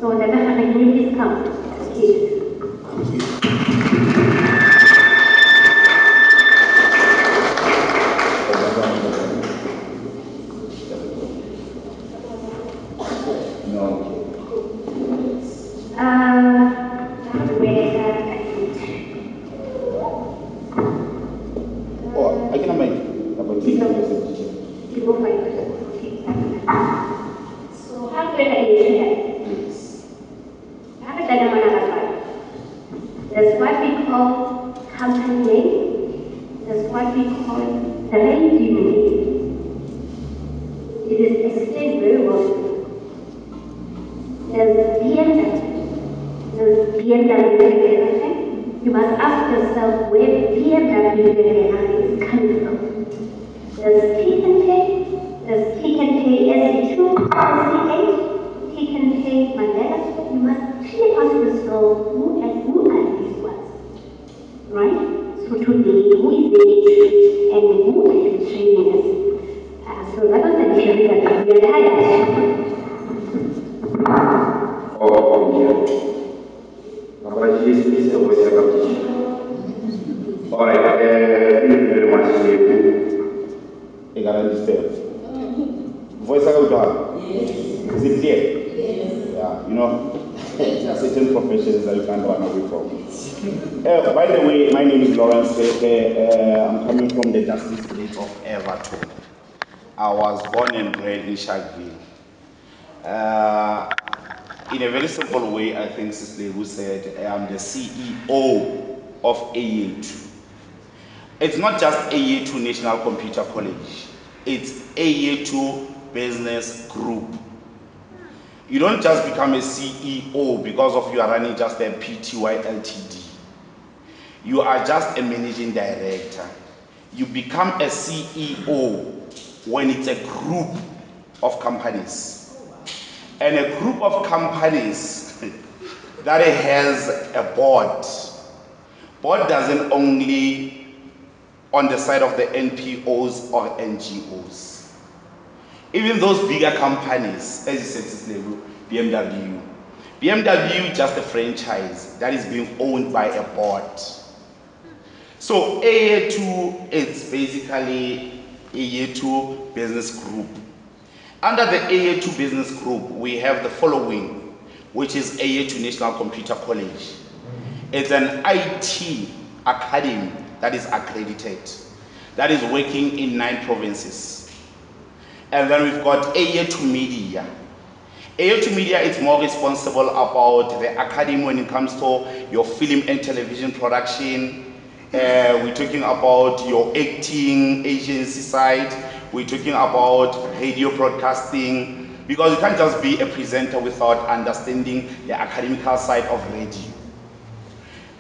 So the Lebohang discount. Okay. I can make about 10%. So how can I use That's what we call company name. That's what we call the ranking name. It is explained very well. There's BMW. There's BMW. You must ask yourself where BMW is coming from. There's Khekhe, there's Khekhe Eyethu, SC8, Khekhe Mandela. You must clearly ask yourself who are these ones, right? So today, who is Eyethu and who are the trainers? So that was the theory that we are tired. All right, thank you very much. I can understand. Voice out. Is it clear? Yes. Yeah, you know, there are certain professions that you can't run away from. By the way, my name is Lawrence Khekhe. I'm coming from the Justice State of Eyethu. I was born and bred in Sharkville. In a very simple way, I think Sister who said, I'm the CEO of Eyethu. It's not just Eyethu National Computer College, it's Eyethu Business Group. You don't just become a CEO because of you are running just a PTY Ltd. You are just a managing director. You become a CEO when it's a group of companies. And a group of companies that has a board. Board doesn't only on the side of the NPOs or NGOs. Even those bigger companies, as you said, BMW. BMW just a franchise that is being owned by a board. So Eyethu, it's basically Eyethu Business Group. Under the Eyethu Business Group, we have the following, which is Eyethu National Computer College. It's an IT academy that is accredited, that is working in 9 provinces. And then we've got Eyethu Media. Eyethu Media is more responsible about the academy when it comes to your film and television production. We're talking about your acting agency side. We're talking about radio broadcasting, because you can't just be a presenter without understanding the academical side of radio.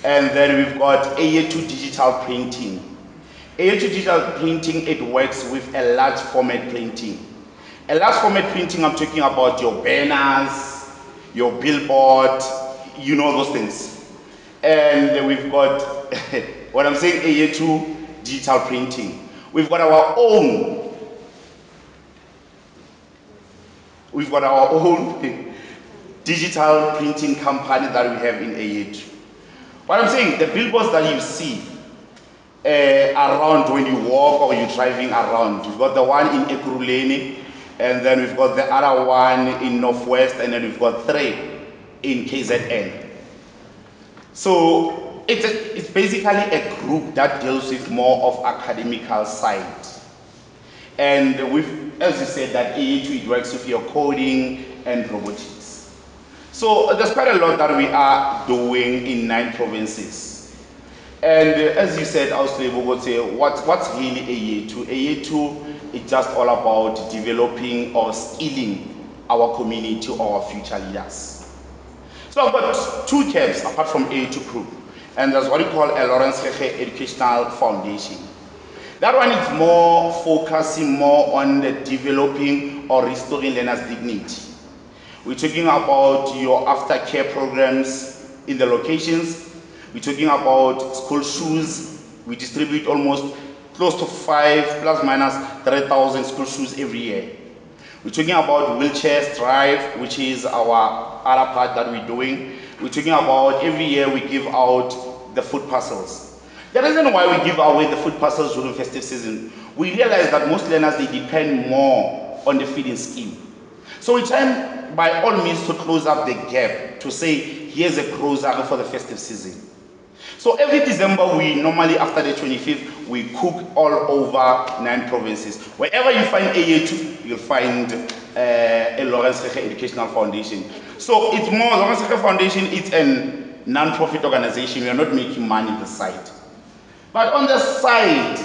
And then we've got Eyethu Digital Printing. Eyethu Digital Printing, it works with a large format printing. A large format printing, I'm talking about your banners, your billboard, you know those things. And we've got, what I'm saying, Eyethu Digital Printing. We've got our own digital printing company that we have in Eyethu. What I'm saying, the billboards that you see around when you walk or you're driving around, we've got the one in Ekurhuleni, and then we've got the other one in Northwest, and then we've got 3 in KZN. So it's basically a group that deals with more of academical side. And with, as you said, that Eyethu, it works with your coding and robotics. So there's quite a lot that we are doing in 9 provinces. And as you said, I was able to say, what's really Eyethu? Eyethu is just all about developing or skilling our community or our future leaders. So I've got 2 camps apart from Eyethu Group. And there's what we call a Lawrence Khekhe Educational Foundation. That one is more focusing more on the developing or restoring learners' dignity. We're talking about your aftercare programs in the locations. We're talking about school shoes. We distribute almost close to 5 plus minus 3,000 school shoes every year. We're talking about wheelchairs drive, which is our other part that we're doing. We're talking about every year we give out the food parcels. The reason why we give away the food parcels during festive season, we realize that most learners, they depend more on the feeding scheme. So we try by all means to close up the gap, to say here's a grocery for the festive season. So every December, we normally, after the 25th, we cook all over 9 provinces. Wherever you find Eyethu, you'll find a Lawrence Khekhe Educational Foundation. So it's more, Lawrence Khekhe Foundation, it's a non-profit organization. We are not making money on the side. But on the side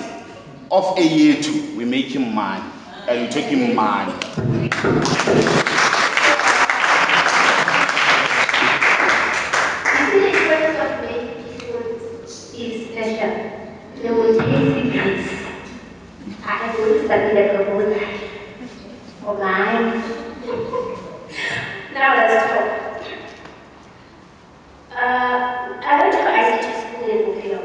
of Eyethu, we're making money, and we're taking money. They will taste because I will study the proposal for mine. Now let's talk. I went to ICT school in Bukio,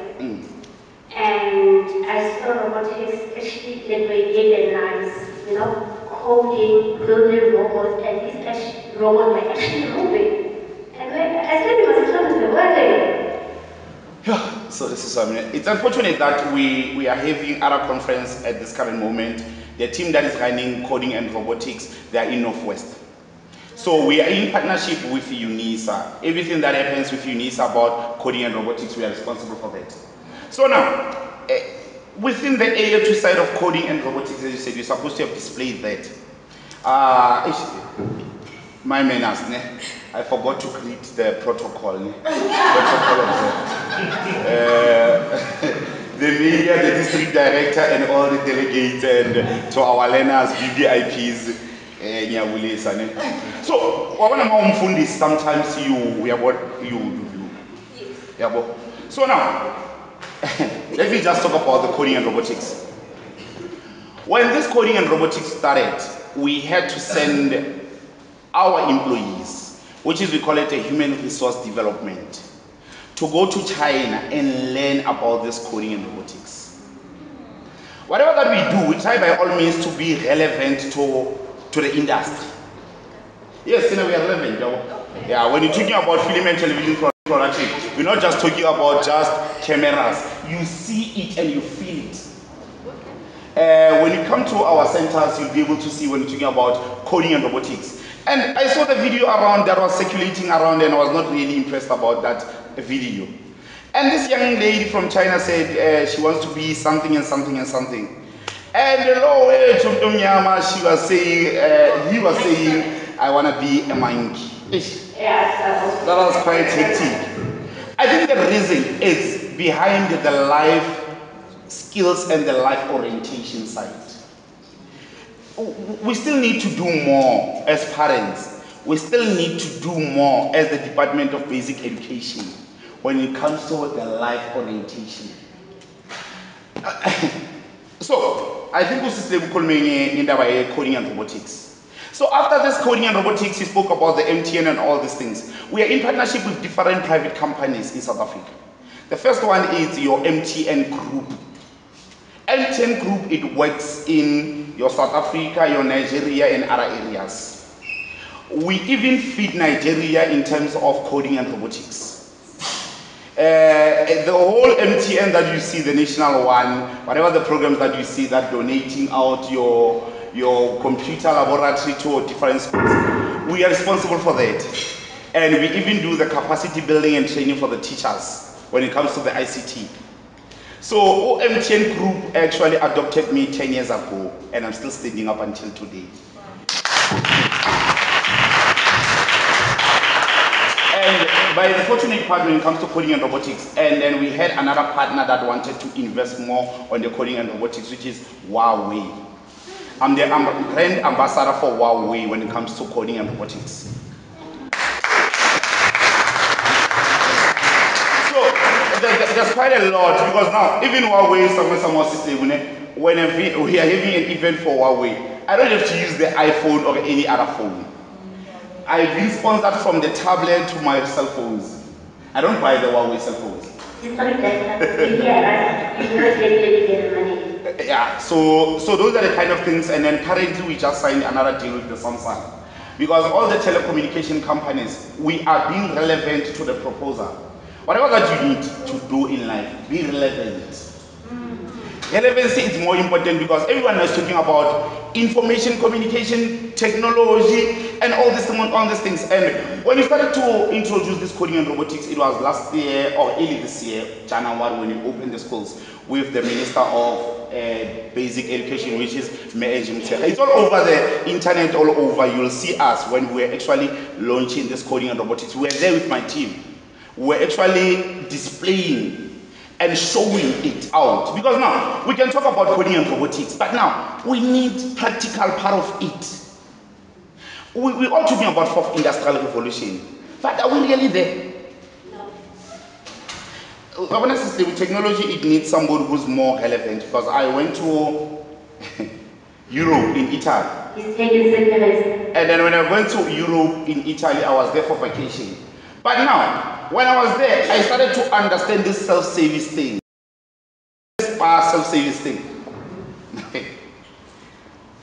and I saw robotics actually liberated lines, you know, coding, building robots, and these robots were actually moving. And I said, we must come to the world. Yeah, so this is something. It's unfortunate that we are having other conference at this current moment. The team that is running coding and robotics, they are in Northwest. So we are in partnership with UNISA. Everything that happens with UNISA about coding and robotics, we are responsible for that. So now, within the Eyethu side of coding and robotics, as you said, you're supposed to have displayed that. My manners, ne? I forgot to greet the protocol. Ne? Protocol the mayor, the district director, and all the delegates, and to our learners, VVIPs. So, sometimes so now, let me just talk about the coding and robotics. When this coding and robotics started, we had to send our employees, which is, we call it a human resource development, to go to China and learn about this coding and robotics. Whatever that we do, we try by all means to be relevant to the industry. Yes, we are relevant. Yeah, when you're talking about film and television production, we're not just talking about just cameras. You see it and you feel it. When you come to our centers, you'll be able to see when you're talking about coding and robotics. And I saw the video around that was circulating around, and I was not really impressed about that video. And this young lady from China said she wants to be something and something and something. And the low age of she was saying, he was saying, I want to be a monkey. That was quite hectic. I think the reason is behind the life skills and the life orientation side. We still need to do more as parents. We still need to do more as the Department of Basic Education when it comes to the life orientation. So, I think this is the coding and robotics. So after this coding and robotics, he spoke about the MTN and all these things. We are in partnership with different private companies in South Africa. The first one is your MTN Group. MTN Group, it works in your South Africa, your Nigeria, and other areas. We even feed Nigeria in terms of coding and robotics. The whole MTN that you see, the national one, whatever the programs that you see that donating out your computer laboratory to different schools, we are responsible for that. And we even do the capacity building and training for the teachers when it comes to the ICT. So MTN Group actually adopted me 10 years ago, and I'm still standing up until today. And by the fortunate part when it comes to coding and robotics, and then we had another partner that wanted to invest more on the coding and robotics, which is Huawei. I'm the brand ambassador for Huawei when it comes to coding and robotics. There's quite a lot, because now even Huawei when we are having an event for Huawei, I don't have to use the iPhone or any other phone. I've been sponsored from the tablet to my cell phones. I don't buy the Huawei cell phones. Yeah, so those are the kind of things, and then currently we just signed another deal with the Samsung. Because all the telecommunication companies, we are being relevant to the proposal. Whatever that you need to do in life, be relevant. Relevancy is more important because everyone is talking about information, communication, technology, and all these things. And when you started to introduce this coding and robotics, it was last year or early this year, January, when you opened the schools with the Minister of Basic Education, which is Khekhe. It's all over the internet, all over. You'll see us when we're actually launching this coding and robotics. We're there with my team. We're actually displaying and showing it out. Because now, we can talk about coding and robotics, but now, we need practical part of it. We're all talking about fourth industrial revolution, but are we really there? Honestly, with technology, it needs somebody who's more relevant, because I went to Europe in Italy. And then when I went to Europe in Italy, I was there for vacation. But now, when I was there, I started to understand this self-service thing. This self-service thing.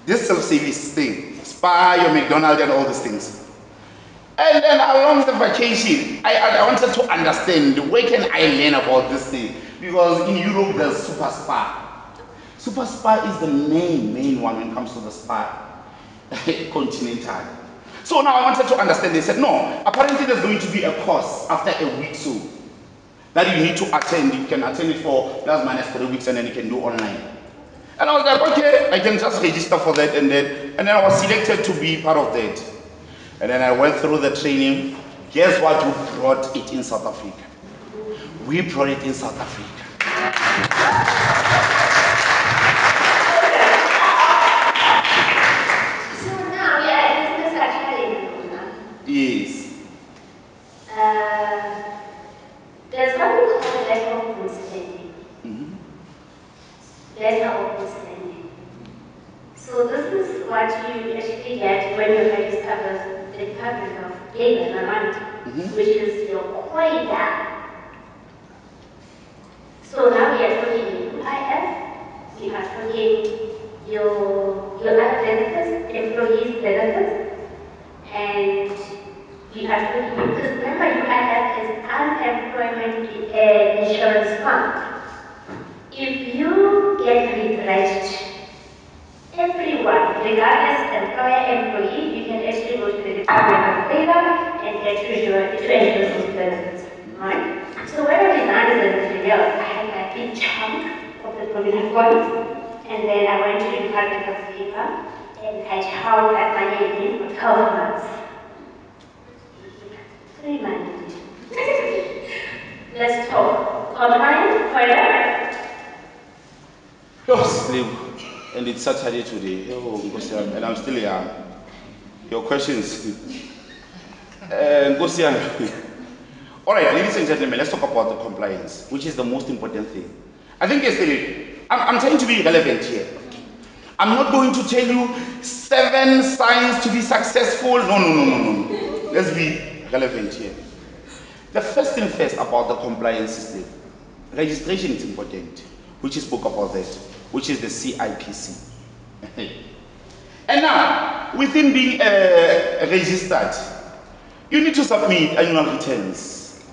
This self-service thing. Spa, your McDonald's and all these things. And then along the vacation, I wanted to understand where can I learn about this thing. Because in Europe, there's Super Spa. Super Spa is the main one when it comes to the spa continental. So now I wanted to understand. They said, no, apparently there's going to be a course after a week so that you need to attend. You can attend it for plus minus 3 weeks and then you can do online. And I was like, okay, I can just register for that, and then I was selected to be part of that. And then I went through the training. Guess what? We brought it in South Africa. We brought it in South Africa. So now, yeah, this is actually now. Yes. There's what we call letter of understanding. Letter of understanding. So this is what you actually get when you register with the Department of Labor and Employment, which is your COIDA. So now we are talking UIF, we are talking your other benefits, employees' benefits, and we are talking, because remember UIF is unemployment insurance fund. If you get retrenched, everyone, regardless employer, employee, you can actually go to the Department of Labor and get to enjoy those benefits, right? So when I resigned as a material, I had a big chunk of the provident fund, and then I went to the Department of Labor, and I held that money again for 12 months. 3 months. Let's talk. Compliance, further. Yes, and it's Saturday today. Oh, and I'm still young. Your questions. All right, ladies and gentlemen, let's talk about the compliance, which is the most important thing. I think yesterday, I'm trying to be relevant here. I'm not going to tell you 7 signs to be successful. No. Let's be relevant here. The first thing first about the compliance system, registration is important, which is spoke about that, which is the CIPC. And now, within being registered, you need to submit annual returns.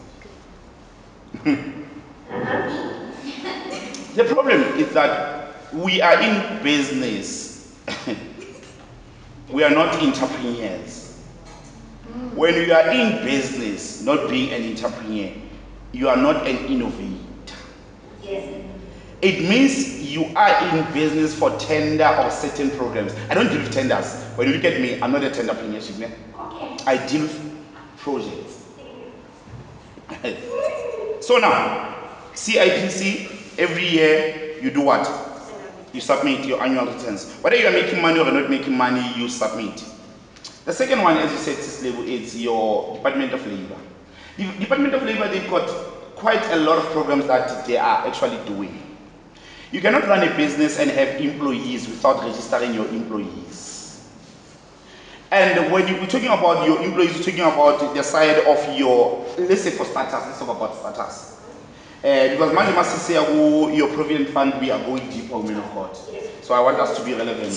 The problem is that we are in business. We are not entrepreneurs. When you are in business, not being an entrepreneur, you are not an innovator. Yes. It means you are in business for tender or certain programs. I don't deal with tenders. When you look at me, I'm not a tenderpreneurship man. Okay. I deal with projects. So now, CIPC, every year you do what? You submit your annual returns. Whether you are making money or not making money, you submit. The second one, as you said, is your Department of Labor. The Department of Labor, they've got quite a lot of programs that they are actually doing. You cannot run a business and have employees without registering your employees. And when you're talking about your employees, you're talking about the side of your, let's say for starters, let's talk about starters. Because manje must say your provident fund, we are going deep, women of God. So I want us to be relevant.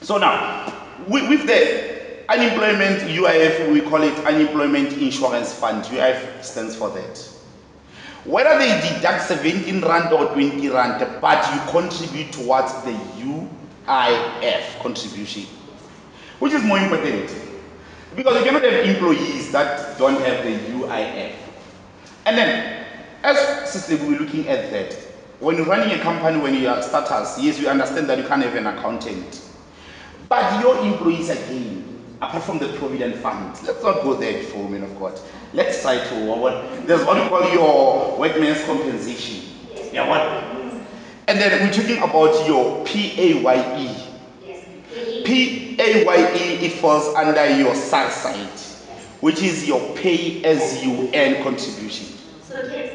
So now, with the unemployment UIF, we call it unemployment insurance fund. UIF stands for that. Whether they deduct 17 rand or 20 rand, but you contribute towards the UIF contribution, which is more important. Because you cannot have employees that don't have the UIF. And then, as Sister, we're looking at that. When you're running a company, when you are starters, yes, we understand that you can't have an accountant. But your employees, again, apart from the provident fund, let's not go there before, men of God. Let's try to, there's what you call your workman's compensation. Yeah, what? And then we're talking about your PAYE. PAYE, it falls under your SARS side, which is your pay as you earn contribution. So kids,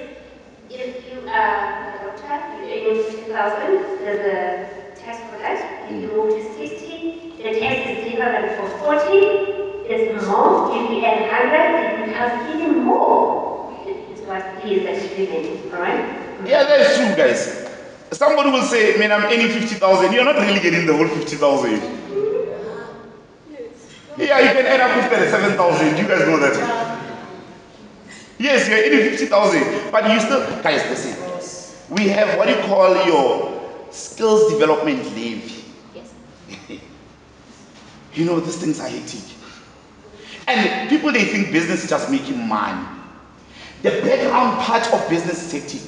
if you are a doctor, you earn 50,000, there's a tax for that. If you move to 60, the tax is different for 40, it's more. If you earn 100, it becomes even more. It's what he is explaining, alright? Yeah, that's true, guys. Somebody will say, man, I'm earning 50,000. You're not really getting the whole 50,000. Yeah, you can end up with 37,000. You guys know that. Yes, you're earning 50,000, but you still, guys, listen. We have what you call your skills development levy. Yes. You know, these things are hectic. And people, they think business is just making money. The background part of business is hectic.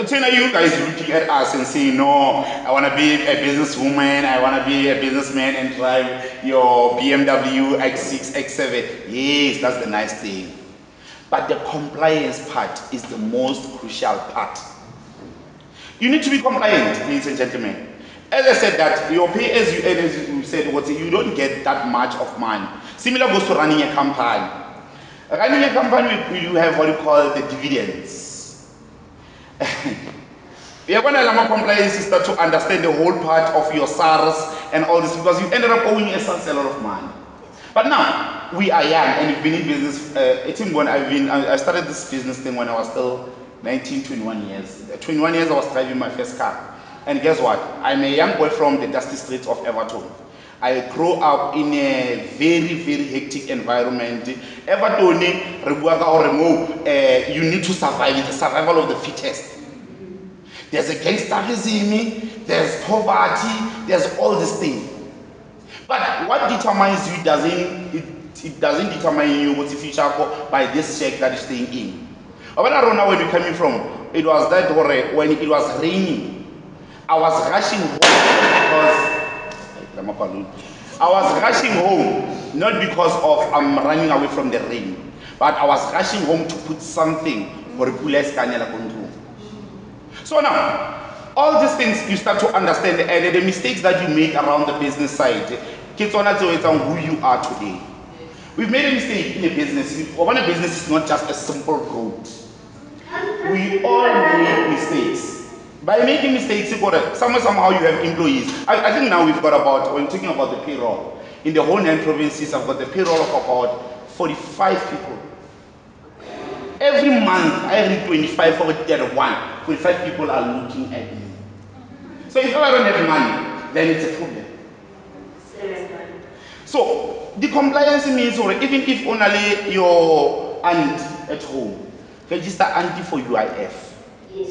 So now you guys looking at us and saying, no, I want to be a businesswoman, I want to be a businessman and drive your BMW X6, X7. Yes, that's the nice thing. But the compliance part is the most crucial part. You need to be compliant, ladies and gentlemen. As I said that, your pay as you earn, as you said, you don't get that much of money. Similar goes to running a company. Running a company, you have what you call the dividends. We are going to allow compliance is to understand the whole part of your SARS and all this, because you ended up owing a lot of money. But now we are young and we've been in business. I started this business thing when I was still 19, 21 years. 21 years I was driving my first car. And guess what? I'm a young boy from the dusty streets of Everton. I grew up in a very, very hectic environment. Everton, you need to survive. It's the survival of the fittest. There's a gangsterism, there's poverty, there's all these things. But what determines you it doesn't determine you what's the future by this check that is staying in. But I don't know where you're coming from. It was that when it was raining, I was rushing home not because of I'm running away from the rain, but I was rushing home to put something for the police control. So now, all these things you start to understand, and the mistakes that you make around the business side, kids on who you are today. We've made a mistake in a business. When a business is not just a simple road. We all make mistakes. By making mistakes, somehow you have employees. I think now we've got about, when talking about the payroll, in the whole 9 provinces, I've got the payroll of about 45 people. Every month, I read 25 for 45 people are looking at me. So if I don't have money, then it's a problem. So the compliance means, or even if only your aunt at home, register auntie for UIF. Yes.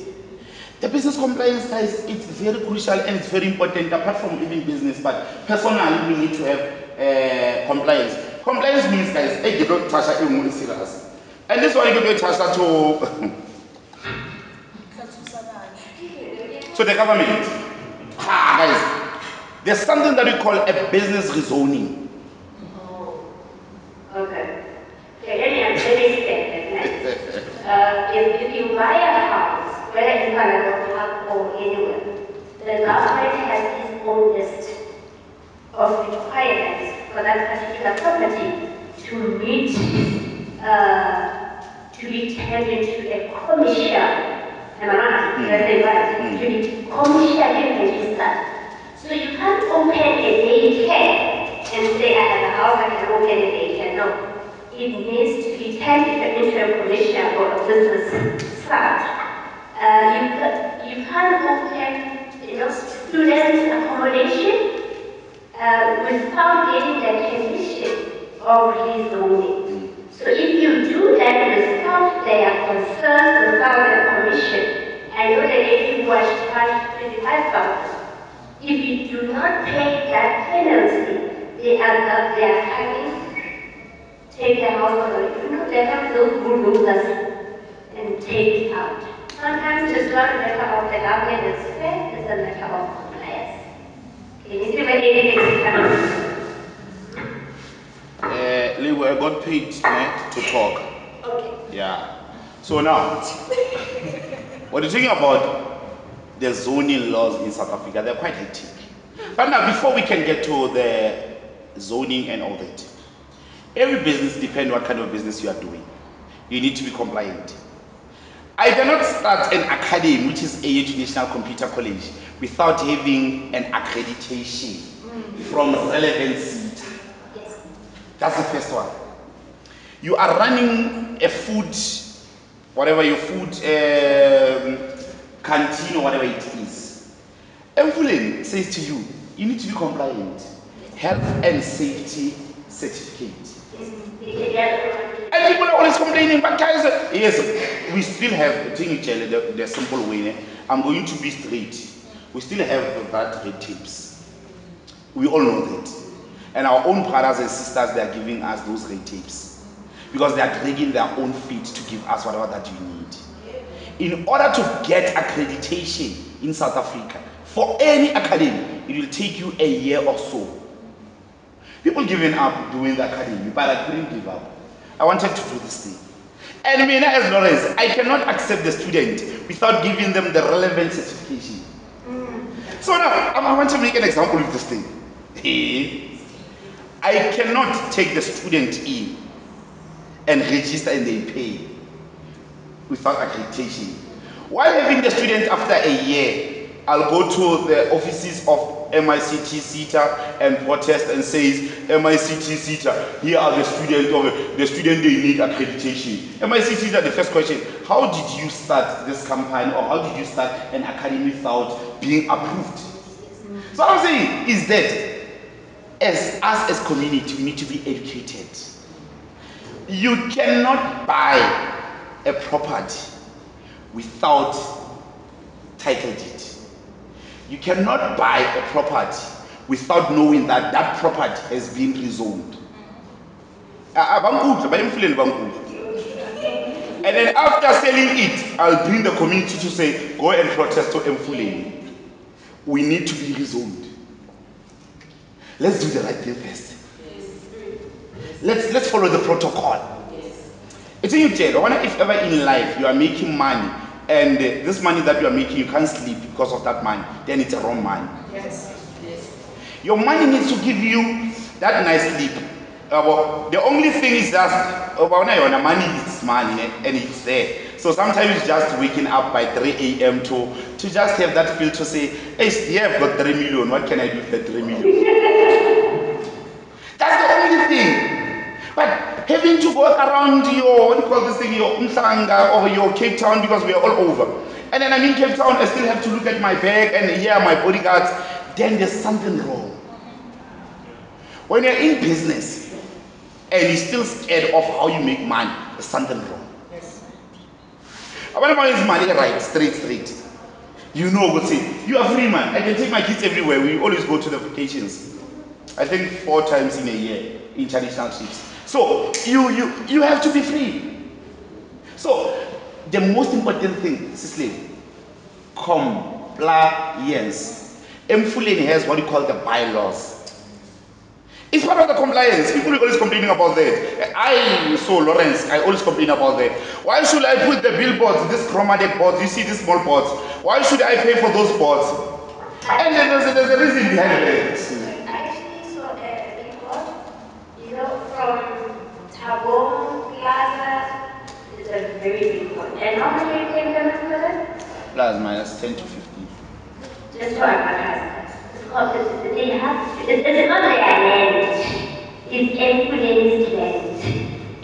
The business compliance, guys, it's very crucial and it's very important, apart from even business, but personally, we need to have compliance. Compliance means, guys, hey, you don't touch it more serious. And this one you can touch that to the government. Guys, there's something that we call a business rezoning. Oh, okay. Let me say that. If you buy a house, whether in Canada or anywhere, the government has its own list of requirements for that particular property to meet, to be turned into a commercial. Am I right? To be commercially registered. So you can't open a daycare and say I have a house, I can open a daycare. No. it needs to be turned into a commercial or a business site. You can't open, student accommodation without getting the permission of rezoning. So if you do that without their consent, without their permission, I know that if you watch 25,000, if you do not pay that penalty, they are coming, take the house from you. They have those bulldozers and take it out. Sometimes it's not a matter of the government is fair, it's a matter of compliance. Lebo, I got paid to talk. Okay. Yeah. So now, what you're talking about the zoning laws in South Africa, they're quite hectic. But now, before we can get to the zoning and all that, every business depends what kind of business you are doing. You need to be compliant. I cannot start an academy, which is Eyethu National Computer College, without having an accreditation from relevant seat. That's the first one. You are running a food, whatever your food canteen or whatever it is. Emfuleni says to you, you need to be compliant. Health and safety certificate. And people are always complaining, but guys, yes, we still have, the simple way. I'm going to be straight. We still have that red tapes. We all know that. And our own brothers and sisters, they are giving us those red tapes. Because they are dragging their own feet to give us whatever that you need. In order to get accreditation in South Africa, for any academy, it will take you a year or so. People giving up doing the academy, but I couldn't give up. I wanted to do this thing. And me, as Lawrence, I cannot accept the student without giving them the relevant certification. So now, I want to make an example of this thing. I cannot take the student in and register and they pay without accreditation. While having the student after a year, I'll go to the offices of MICT CETA and protest and says, MICT CETA, here are the student they need accreditation. MICT CETA, the first question, how did you start this campaign or how did you start an academy without being approved? So what I'm saying is that as us as community, we need to be educated. You cannot buy a property without title deed. You cannot buy a property without knowing that that property has been rezoned. And then after selling it, I'll bring the community to say, go and protest to Emfuleni. We need to be rezoned. Let's do the right thing first. Let's follow the protocol. It's in your I wonder if ever in life you are making money and this money that you are making, you can't sleep because of that money, then it's a wrong money. Yes. Your money needs to give you that nice sleep. The only thing is that money is money and it's there. So sometimes it's just waking up by 3 a.m. to just have that feel to say, hey, yeah, I've got 3 million. What can I do with that 3 million? That's the only thing. But having to go around your, what do you call this thing, your Umhlanga or your Cape Town, because we are all over. And then I'm in Cape Town, I still have to look at my bag and hear my bodyguards. Then there's something wrong. When you're in business and you're still scared of how you make money, there's something wrong. Yes. I want to buy money right, straight. You know what say, you are free man. I can take my kids everywhere. We always go to the vacations. I think 4 times in a year, international trips. So you have to be free. So the most important thing, Sisley, compliance. Emfuleni has what you call the bylaws. It's part of the compliance. People are always complaining about that. I saw Lawrence, I always complain about that. Why should I put the billboards, this chromatic boards, you see these small boards? Why should I pay for those boards? And then there's a reason behind it. From Tabon Plaza is a very big one. And how much you take them for that? Plus minus 10 to 15. Just to advertise. It's not their land. It's Emfuleni's land.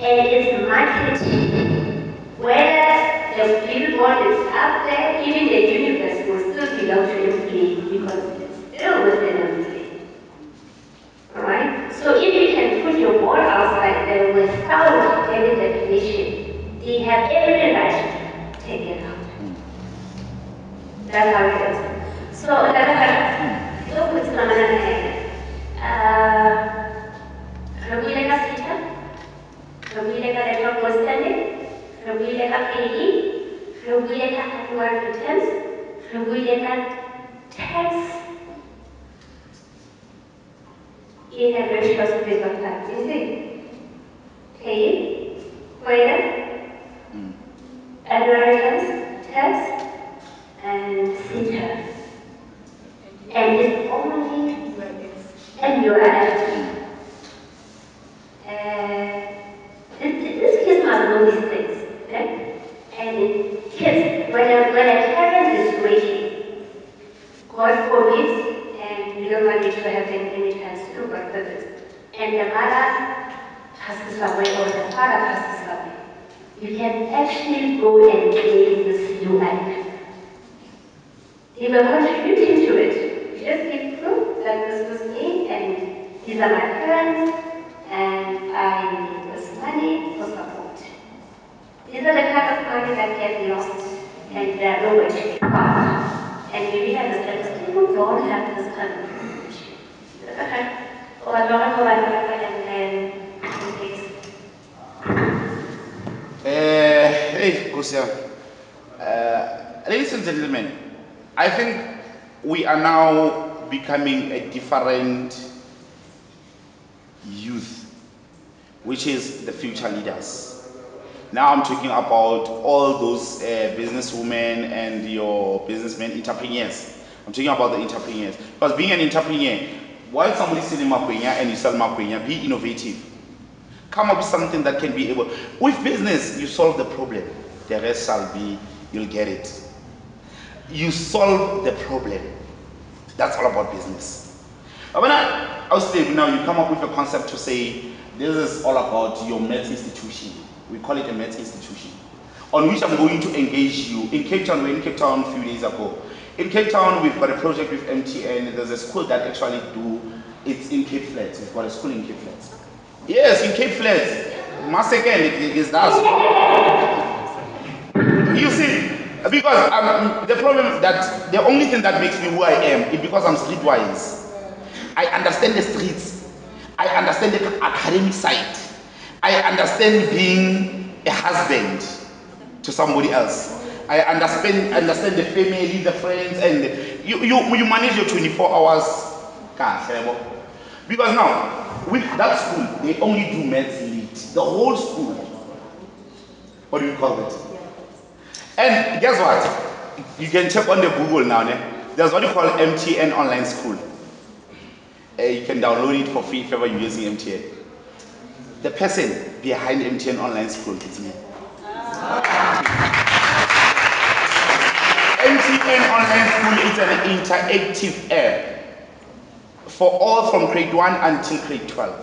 and it's marketing. Whether the billboard is up there, even the universe will still belong to employee because it's still within employee. Alright? So if you can put your board outside there without any definition, they have every right to take it out. That's how it is. So, look what's going on here. Ramonyadioa Sita, Ramonyadioa Network was standing, Ramonyadioa KE, Ramonyadioa annual returns, Ramonyadioa tax. In a very short space of time, you see? KE, where? Annual returns, tax, and Sita. And it's only and your attitude. This kids must know these things, okay? And kids, when a parent is waiting, God forbids, and you don't want it to happen anytime soon, God forbids, and the mother passes away or the father passes away, you can actually go and claim this new life. They were contributing to it. You just give proof that this was me and these are my parents and I need this money for support. These are the kind of money that get lost and they're nowhere to be found. And you really understand that people don't have this kind of information. Hey, Kusia. Ladies and gentlemen, I think we are now becoming a different youth, which is the future leaders. Now I'm talking about all those businesswomen and your businessmen, entrepreneurs. I'm talking about the entrepreneurs. Because being an entrepreneur, while somebody's selling makwenya and you sell makwenya, be innovative. Come up with something that can be able. With business, you solve the problem. The rest shall be, you'll get it. You solve the problem. That's all about business. But when I was thinking, now you come up with a concept to say, this is all about your maths institution. We call it a maths institution, on which I'm going to engage you. In Cape Town, we're in Cape Town a few days ago. In Cape Town, we've got a project with MTN. There's a school that actually it's in Cape Flats. We've got a school in Cape Flats. Yes, in Cape Flats. Maseken is that. You see, because the problem is that the only thing that makes me who I am is because I'm streetwise. I understand the streets. I understand the academic side. I understand being a husband to somebody else. I understand the family, the friends, and you manage your 24 hours. Because now, with that school, they only do maths lit. The whole school. What do you call it? And guess what? You can check on the Google now. There's what you call MTN online school. You can download it for free if ever you're using MTN. The person behind MTN online school is me. MTN online school is an interactive app for all from grade 1 until grade 12.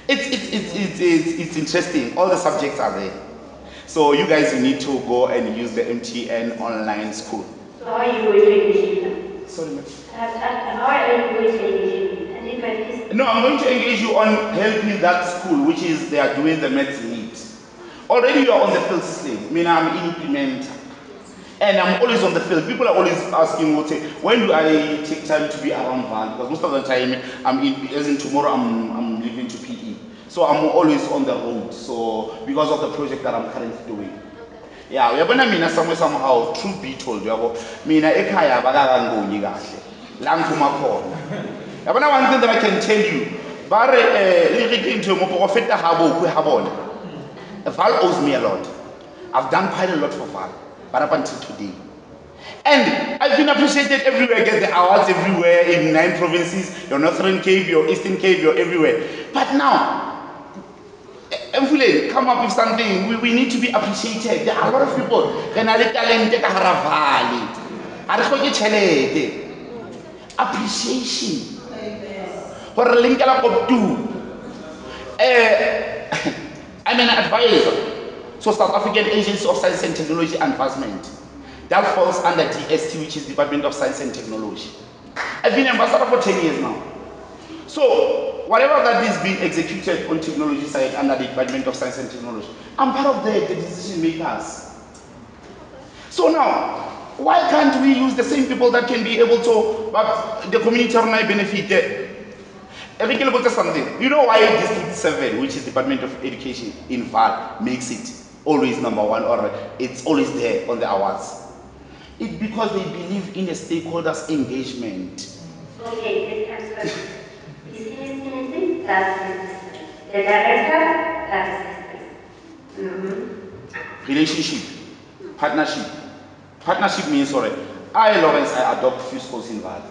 It's interesting. All the subjects are there. So you guys need to go and use the MTN online school. So how are you going to engage them? Sorry, ma'am. How are you going to engage them? No, I'm going to engage you on helping that school, which is they are doing the maths neat. Already you are on the field system. I mean, I'm implementer. And I'm always on the field. People are always asking, when do I take time to be around Vaal? Because most of the time, as in tomorrow, I'm leaving to PE. So I'm always on the road. So because of the project that I'm currently doing. Yeah, we are going to somehow, truth be told, mina ekaya bakangoni kahle. La ngiphuma khona. Yabona one thing that I can tell you, Vaal owes me a lot. I've done quite a lot for Vaal, but up until today. And I've been appreciated everywhere. I get the awards everywhere in 9 provinces, your Northern Cape, your Eastern Cape, you're everywhere. But now, come up with something. We need to be appreciated. There are a lot of people. Appreciation. I'm an advisor. So South African Agency of Science and Technology Advancement. That falls under DST, which is Department of Science and Technology. I've been ambassador for 10 years now. So whatever that is being executed on technology side under the Department of Science and Technology, I'm part of the decision makers. So now, why can't we use the same people that can be able to, but the community benefit? Every kilometer something. You know why District 7, which is Department of Education in Vaal, makes it always #1 or it's always there on the awards? It's because they believe in a stakeholders engagement. Okay, I'm sorry. That's the director, that's Relationship, partnership. Partnership means, sorry, I, Lawrence, I adopt few schools in Vaal.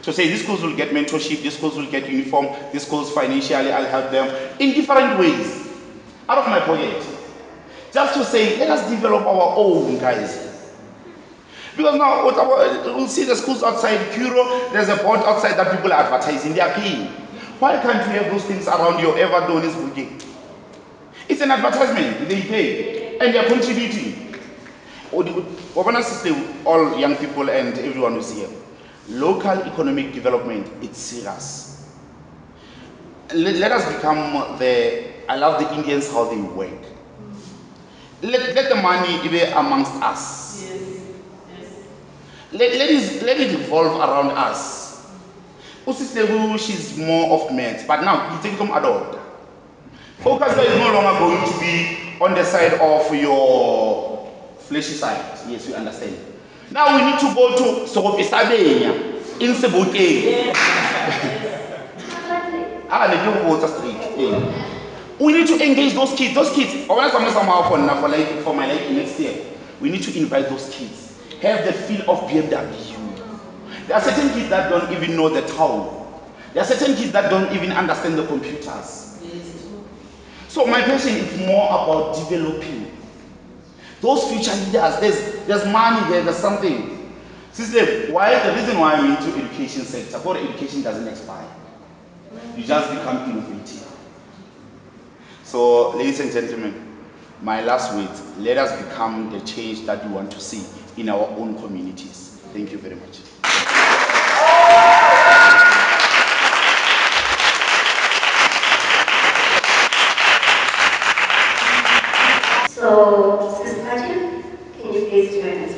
So say these schools will get mentorship, these schools will get uniform, these schools financially, I'll help them in different ways, out of my pocket. Just to say, let us develop our own, guys. Because now, we'll see the schools outside Kuro, there's a board outside that people are advertising, they are paying. Why can't we have those things around your ever donors booking? It's an advertisement, they pay, and they are contributing. All young people and everyone who's here. Local economic development, it's serious. Let us become I love the Indians, how they work. Let the money be amongst us. Yes. Let it revolve around us. She's more of maths, but now you take them adult. Focus is no longer going to be on the side of your fleshy side. Yes, we understand. Now we need to go to Sophisabenya in Sebokeng. We need to engage those kids. Those kids, for my next year, we need to invite those kids. Have the feel of BMW. There are certain kids that don't even know the town. There are certain kids that don't even understand the computers. So my passion is more about developing those future leaders. There's money there, there's something. Sister, the reason why I'm into education sector, for education doesn't expire. You just become innovative. So, ladies and gentlemen, my last words, let us become the change that we want to see in our own communities. Thank you very much. So, Sister Patrick, can you please join us,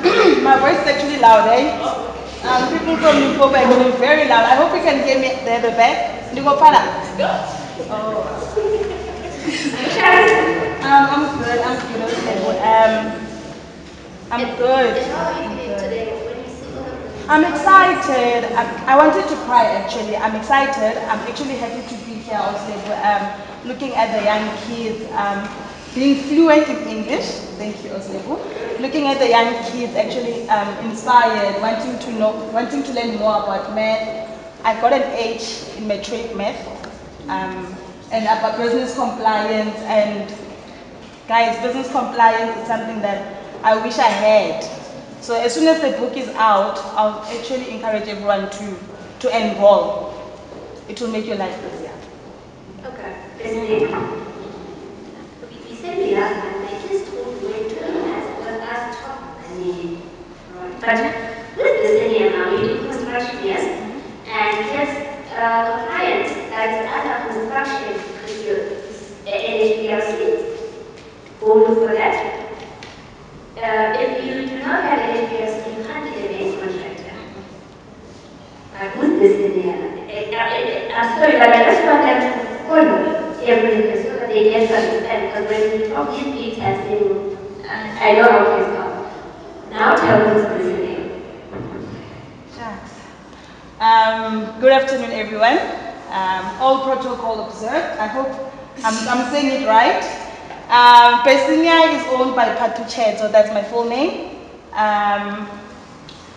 please? My voice is actually loud, eh? People from Limpopo are going very loud. I hope you can hear me there at the back. Limopana. Oh. I'm good. I'm good. I'm excited. I wanted to cry actually. I'm excited. I'm actually happy to be here also. Looking at the young kids, being fluent in English. Thank you, Oslebu. Looking at the young kids, actually inspired, wanting to learn more about math. I got an H in matric math, and about business compliance. And guys, business compliance is something that I wish I had. So as soon as the book is out, I'll actually encourage everyone to enroll. It will make your life easier. Okay. We said we are, and I just told you to as top. But with Besinia now, you do construction, yes? And yes, compliance, that is under construction, NHPLC. Go look for that. If you do not have NHPLC, you can't get a base contractor. But with Besinia, I'm sorry, but I just want them to follow everything so that they get to understand. Because when we talk these testing, I know how things go. Now tell us Besinia. Good afternoon, everyone. All protocol observed. I hope I'm saying it right. Besinia is owned by Phathutshedzo, that's my full name.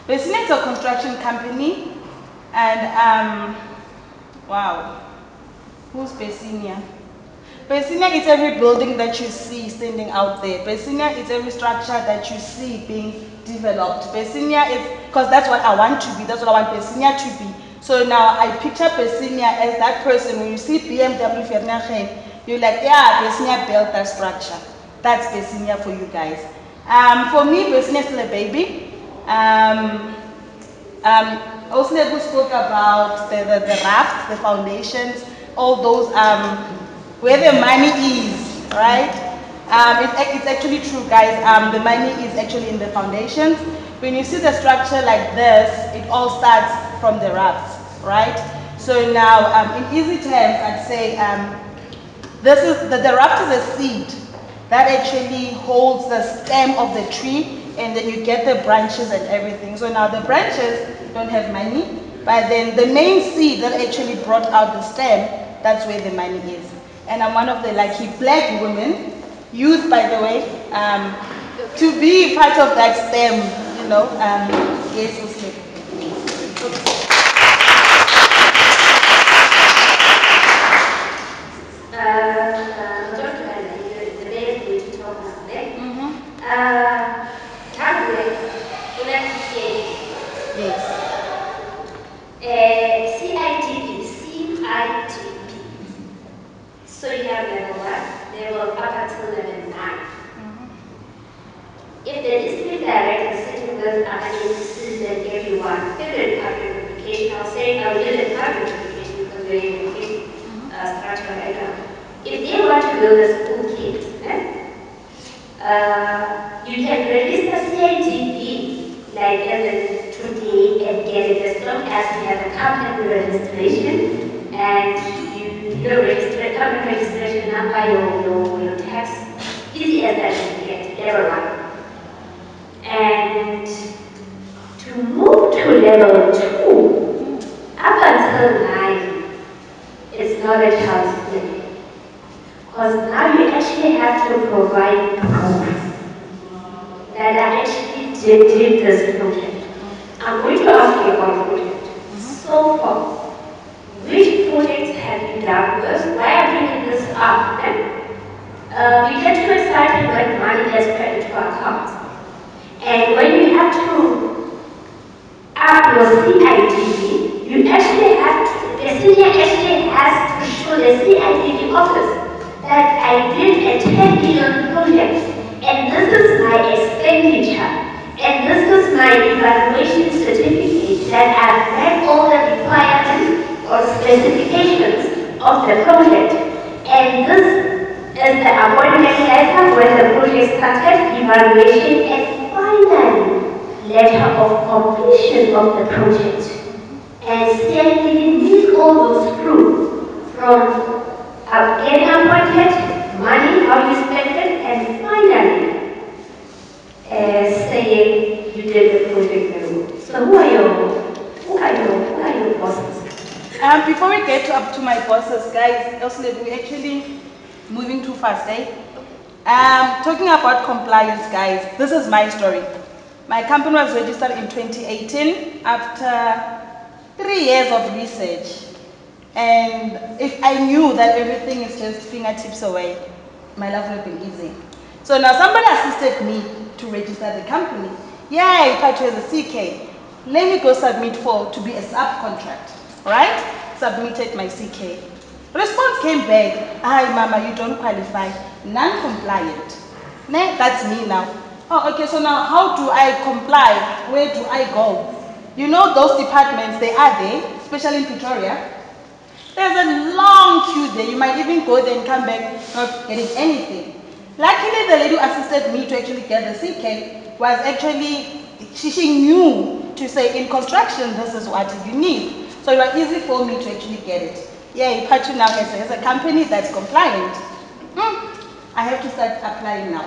Besinia is a construction company, and wow, who's Besinia? Besinia is every building that you see standing out there. Besinia is every structure that you see being developed. Besinia is, because that's what I want to be, that's what I want Besinia to be. So now I picture Besinia as that person. When you see BMW Vereeniging, you're like, yeah, Besinia built that structure. That's Besinia for you guys. For me, Besinia is still a baby. Also, Lebo spoke about the raft, the foundations, all those, where the money is, right? It's actually true, guys. The money is actually in the foundations. When you see the structure like this, it all starts from the rafts, right? So now, in easy terms, I'd say this is the raft is a seed that actually holds the stem of the tree, and then you get the branches and everything. So now the branches don't have money, but then the main seed that actually brought out the stem, that's where the money is. And I'm one of the lucky black women, youth by the way, to be part of that stem, you know. Yes, Usle. The best way to talk about that. Yes. CITP. So you have level 1, level up until level 9. If the district director is sitting with and everyone, fill in public application, I'll say I'll fill in public application because we're in the structure right now. If they want to build a school kit, you can register CITP like as today and get it as long as you have a company registration and you register company registration number, your tax, easy as that you get level 1. And to move to level 2, up until 9, it's not a child's play. Because now you actually have to provide proof that I actually did this project. I'm going to ask you about project. So far, which projects have you done with? Why am I bringing this up? We get too excited when money gets credit to our account. And when you have to up your CITP, you actually have to, the senior actually has to show the CITP office that I did a 10 million project, and this is my expenditure, and this is my evaluation certificate that I've met all the requirements or specifications of the project, and this is the appointment letter when the project started, evaluation, and finally, letter of completion of the project. And CITP needs all those proof from getting appointed, money, how you spend it, and finally, saying you did the project very well. So who are your bosses? Before we get up to my bosses, guys, also we're actually moving too fast, eh? Talking about compliance, guys, this is my story. My company was registered in 2018 after 3 years of research. And if I knew that everything is just fingertips away, my life would have been easy. So now somebody assisted me to register the company. Yay, Phathutshedzo CK. Let me go submit to be a subcontract, right? Submitted my CK. Response came back, hi mama, you don't qualify, non-compliant. That's me now. Oh, okay, so now how do I comply? Where do I go? You know those departments, they are there, especially in Pretoria. There's a long queue there. You might even go there and come back not getting anything. Luckily, the lady who assisted me to actually get the CK was actually, she knew to say in construction, this is what you need. So it was easy for me to actually get it. Yeah, Phathu now has a company that's compliant. I have to start applying now.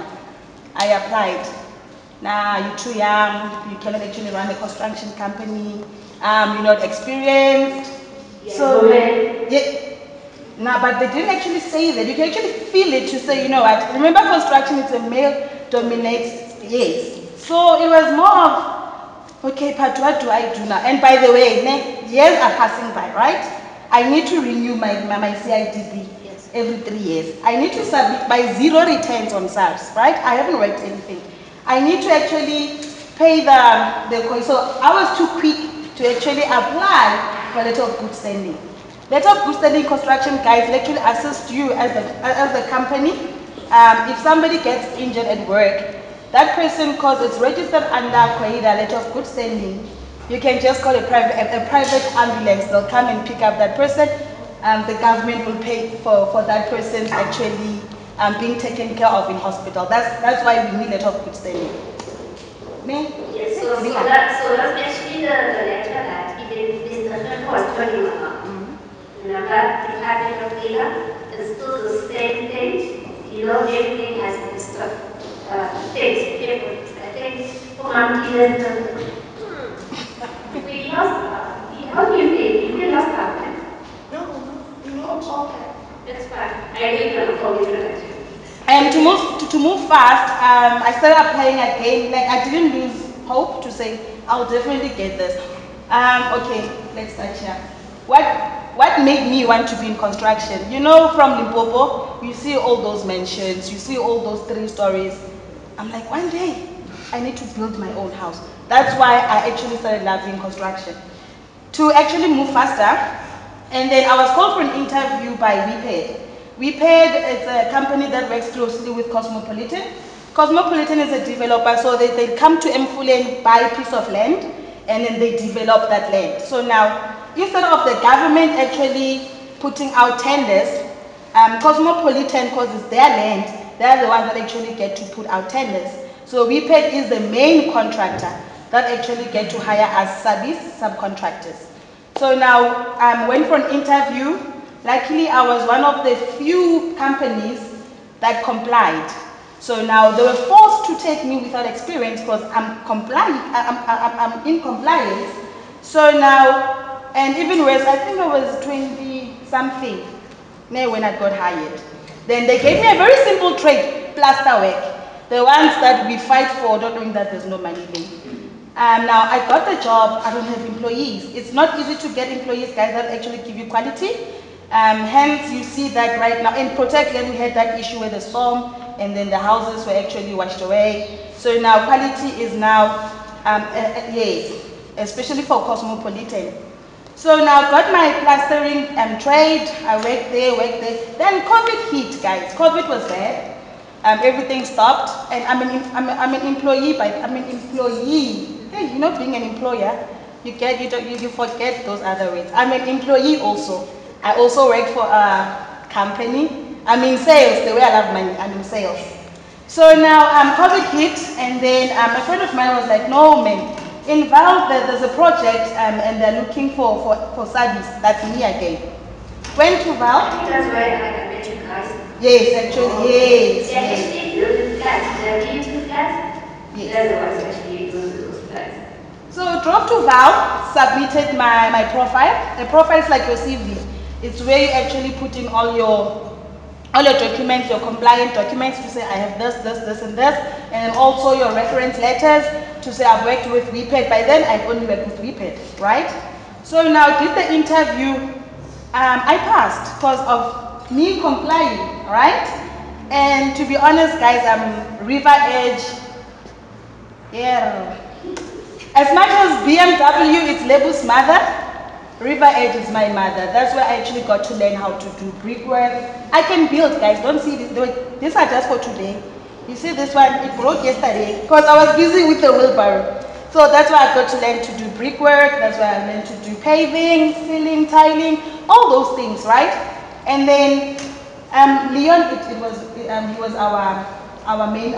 I applied. Nah, you're too young. You cannot actually run a construction company. You're not experienced. So, yeah. Nah, but they didn't actually say that. You can actually feel it to say, you know what, remember construction is a male-dominated, yes. So it was more of, okay, Phathu, what do I do now? And by the way, years are passing by, right? I need to renew my CITP. Yes. every 3 years. I need to submit my 0 returns on SARS, right? I haven't worked anything. I need to actually pay the so I was too quick to actually apply for a letter of good standing. Letter of good standing construction guys will actually assist you as the company. If somebody gets injured at work, that person, because it's registered under Quaida, letter of good standing, you can just call a private ambulance. They'll come and pick up that person. The government will pay for that person actually being taken care of in hospital. That's why we need letter of good standing. Yes, so that's actually the letter that it is the was talking about. That Department of Labor is still the same thing. You know, everything has this stuff. Things for monthly. We lost. How do you think? You lost our time. No, okay. That's fine. I didn't know how you do it. And to move fast, I started applying again. Like I didn't lose hope to say I'll definitely get this. Okay, let's start here. What made me want to be in construction? You know, from Limpopo, you see all those mansions, you see all those 3 stories. I'm like, one day I need to build my own house. That's why I actually started loving construction. To actually move faster, and then I was called for an interview by WePaid. WePaid is a company that works closely with Cosmopolitan. Cosmopolitan is a developer, so they come to Mfuleni, buy a piece of land, and then they develop that land. So now, instead of the government actually putting out tenders, Cosmopolitan, because it's their land, they're the ones that actually get to put out tenders. So WePaid is the main contractor that actually get to hire as subcontractors. So now I went for an interview. Luckily, I was one of the few companies that complied. So now they were forced to take me without experience because I'm in compliance. So now, and even worse, I think I was 20-something when I got hired. Then they gave me a very simple trade, plaster work. The ones that we fight for, not knowing that there's no money there. Now I got the job, I don't have employees. It's not easy to get employees, guys, that actually give you quality. Hence, you see that right now. In Protect, we had that issue with the storm, and then the houses were actually washed away. So now quality is now, yes, especially for Cosmopolitan. So now Got my plastering trade, I worked there. Then COVID hit, guys. COVID was bad. Everything stopped, and I'm an employee. Hey, you know, being an employer, you forget those other words. I'm an employee also. I also work for a company. I'm in sales. The way I love money, I'm in sales. So now COVID hit, and then a friend of mine was like, "No, man, in Val there's a project, and they're looking for service." That's me again. Went to Val. I think that's where I met you guys. Yes, actually, yes. Yeah, actually building flats. They're building flats. Yes. They're the ones actually building those flats. So drove to Val, submitted my profile. The profile is like your CV. It's where you actually put in all your documents, your compliant documents to say I have this, and this, and also your reference letters to say I've worked with WePaid. By then I've only worked with WePaid, right? So now did the interview. I passed because of me complying, right? And to be honest, guys, I'm River Edge. Yeah. As much as BMW is Lebo's mother, River Edge is my mother. That's where I actually got to learn how to do brickwork. I can build, guys. Don't see this. These are just for today. You see this one? It broke yesterday because I was busy with the wheelbarrow. So that's why I got to learn to do brickwork. That's why I learned to do paving, ceiling, tiling, all those things, right? And then Leon, he was our main.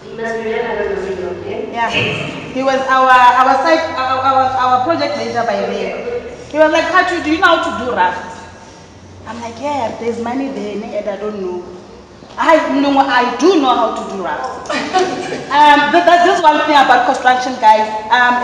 You must remember the video, okay? Yeah, he was our project leader by then. He was like, "Phathu, do you know how to do rafts?" I'm like, "Yeah, there's money there, and I don't know." I do know how to do rafts. That's just one thing about construction, guys.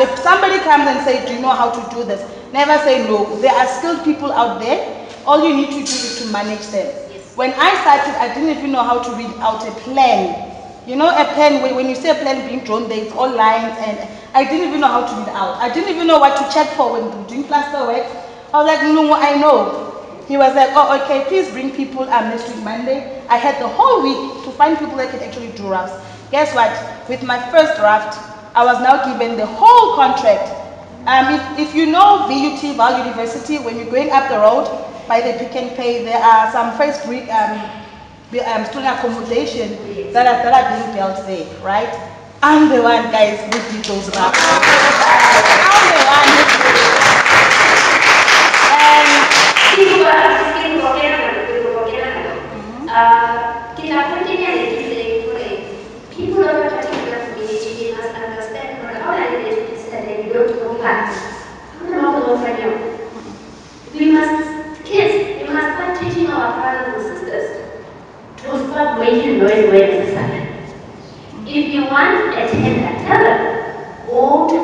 If somebody comes and says, "Do you know how to do this?" Never say no. There are skilled people out there. All you need to do is to manage them. Yes. When I started, I didn't even know how to read out a plan. You know, a plan, when you see a plan being drawn, there it's all lines, and I didn't even know how to read out. I didn't even know what to check for when doing plaster work. I was like, "No, I know." he was like, oh, okay, please bring people next week Monday. I had the whole week to find people that could actually do drafts. Guess what? With my first draft, I was now given the whole contract. If you know VUT, Val University, when you're going up the road by the Pick and Pay, there are some first student accommodation that are being built there, right? I'm the one, guys, who did those drafts. I'm the one who did those people of a particular community must understand how I get interested and you don't know facts. We must start teaching our brothers and sisters to stop making noise where necessary. If you want a tender, tell them, go to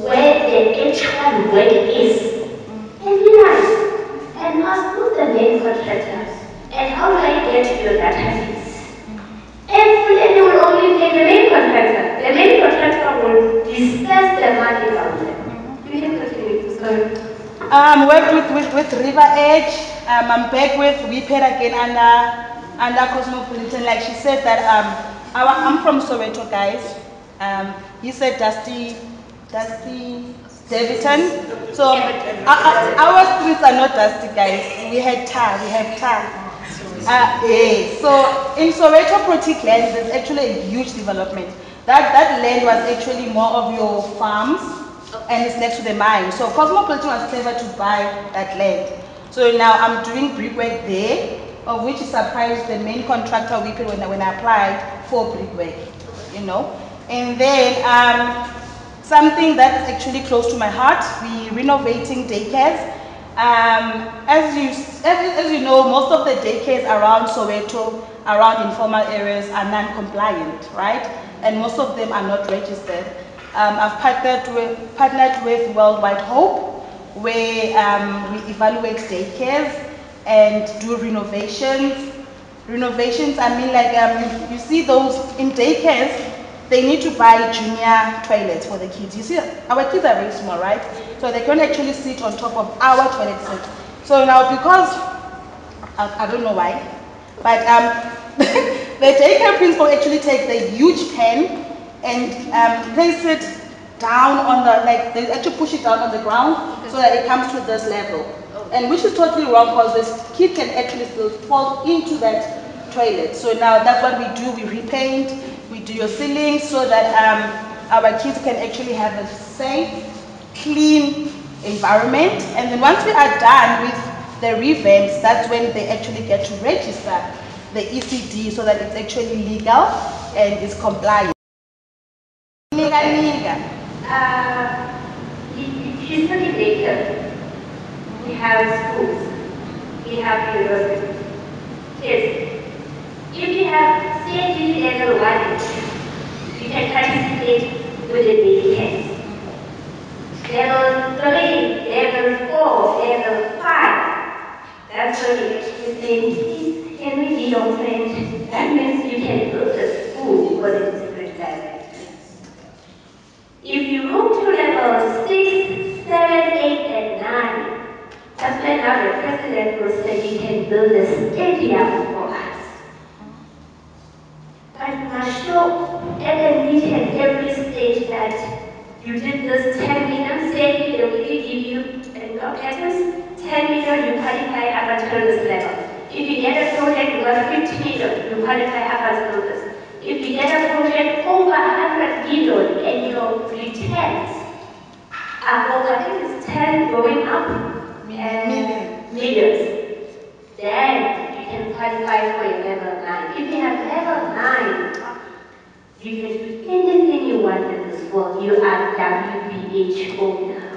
where the actual work is. And be nice. And ask who's the main contractor. And how do I get to your database? And they will only pay the main contractor. The main contractor will disperse the money from them. You can continue. Sorry. Worked with River Edge. I'm back with WePaid again under Cosmopolitan. Like she said that I'm from Soweto, guys. He said Dusty Davidson. So our streets are not dusty, guys. We have tar. So in Soweto Protic land, there's actually a huge development. That land was actually more of your farms, and it's next to the mine. So Cosmopolitan was clever to buy that land. So now I'm doing brickwork there, of which is surprised the main contractor when I applied for brickwork, you know. And then something that's actually close to my heart, we're renovating daycares. As you know, most of the daycares around Soweto, around informal areas, are non-compliant, right? And most of them are not registered. I've partnered with Worldwide Hope, where we evaluate daycares and do renovations. Renovations, I mean, like you see those in daycares, they need to buy junior toilets for the kids. You see, our kids are very small, right? So they can actually sit on top of our toilet set. So now, because, I don't know why, but the daycare principal actually takes the huge pen and place it down on the, like, they actually push it down on the ground so that it comes to this level. And which is totally wrong, because this kid can actually still fall into that toilet. So now that's what we do. We repaint, we do your ceilings so that our kids can actually have a safe, clean environment. And then once we are done with the revamps, that's when they actually get to register the ECD so that it's actually legal and is compliant. She's not in daycare. We have schools. We have universities. Yes. If you have CAD level 1, you can participate with the daycare. Level 3, level 4, level 5. That's when you actually say, please, can we be your friend? That means you can go to school for the different levels. If you move to level 6, 7, 8, and 9, that's when now the president will say you can build a stadium for us. But you must show at a meeting at every stage that you did this 10 million, say they will give you no patents, 10 million you qualify up until this level. If you get a project worth 50 million, you qualify up until this. If you get a project over 100 million and your returns are over, I think it's 10 going up and millions, then you can qualify for your level 9. If you have level 9, you can do anything you want in this world. You are WHO now.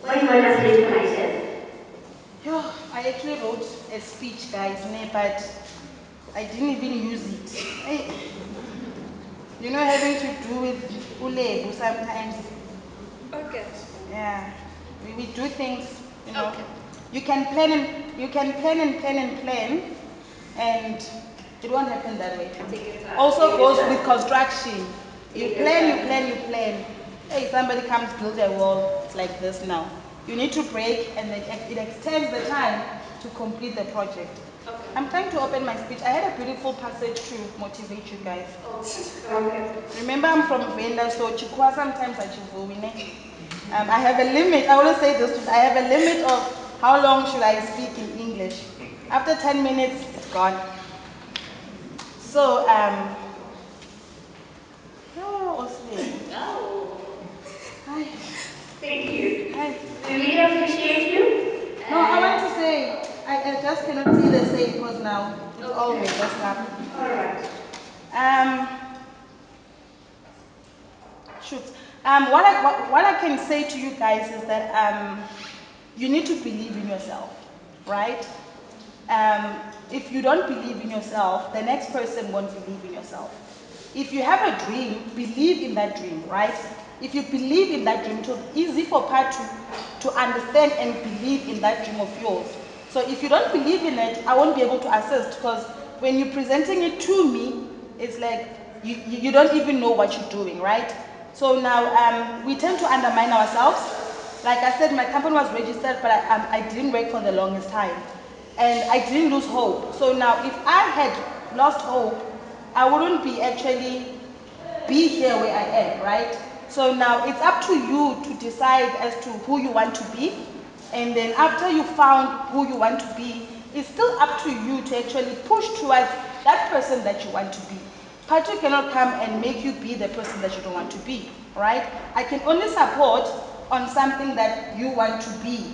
What do you want to say to myself? I actually wrote a speech, guys, but I didn't even use it. You know, having to do with Ulebu sometimes. Okay. Yeah. We do things, you know. Okay. You can plan and it won't happen that way. Also goes with construction. You plan. Hey, somebody comes build a wall, it's like this now. You need to break, and then it extends the time to complete the project. Okay. I'm trying to open my speech. I had a beautiful passage to motivate you guys. Okay. Remember, I'm from Venda, so chikwa sometimes I I have a limit. I always say this. I have a limit of how long should I speak in English. After 10 minutes, it's gone. So, oh, hi. Thank you. Hi. We really appreciate you. No, I want to say, I just cannot see the same because now it's always just up. All right. Shoot. What I can say to you guys is that you need to believe in yourself, right? If you don't believe in yourself, the next person won't believe in yourself. If you have a dream, believe in that dream, right? If you believe in that dream, it's easy for Phathu to understand and believe in that dream of yours. So if you don't believe in it, I won't be able to assist, because when you're presenting it to me, it's like you don't even know what you're doing, right? So now we tend to undermine ourselves. Like I said, my company was registered, but I didn't work for the longest time. And I didn't lose hope. So now if I had lost hope, I wouldn't be here where I am, right? So now it's up to you to decide as to who you want to be. And then after you found who you want to be, it's still up to you to actually push towards that person that you want to be. Phathu cannot come and make you be the person that you don't want to be, right? I can only support on something that you want to be.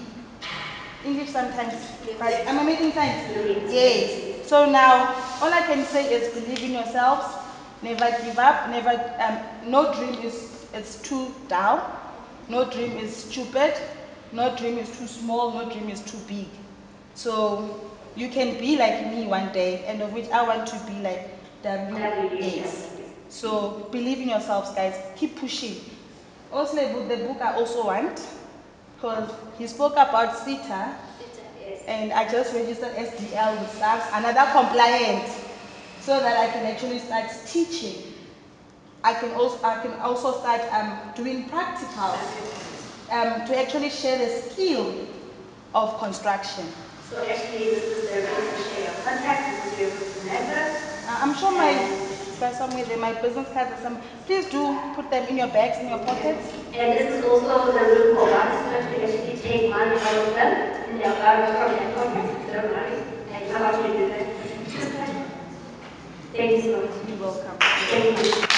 English sometimes, but am I making sense? Yes. So now, all I can say is believe in yourselves, never give up, no dream is too down, no dream is stupid, no dream is too small, no dream is too big. So you can be like me one day, and of which I want to be like WAs. So believe in yourselves, guys. Keep pushing. Also, the book I also want, because he spoke about CETA, and I just registered SDL with SARS, another compliant, so that I can actually start teaching. I can also start doing practicals to actually share the skill of construction. So actually, this is the way to share your contact, this is your business. I'm sure somewhere there, my business cards or some. Please do put them in your bags, in your pockets. And this is also the room for Vaaliesweb to actually take money out of them and they're from their pockets. Don't worry. I know how to do that. Thank you so much. You're welcome. Thank you.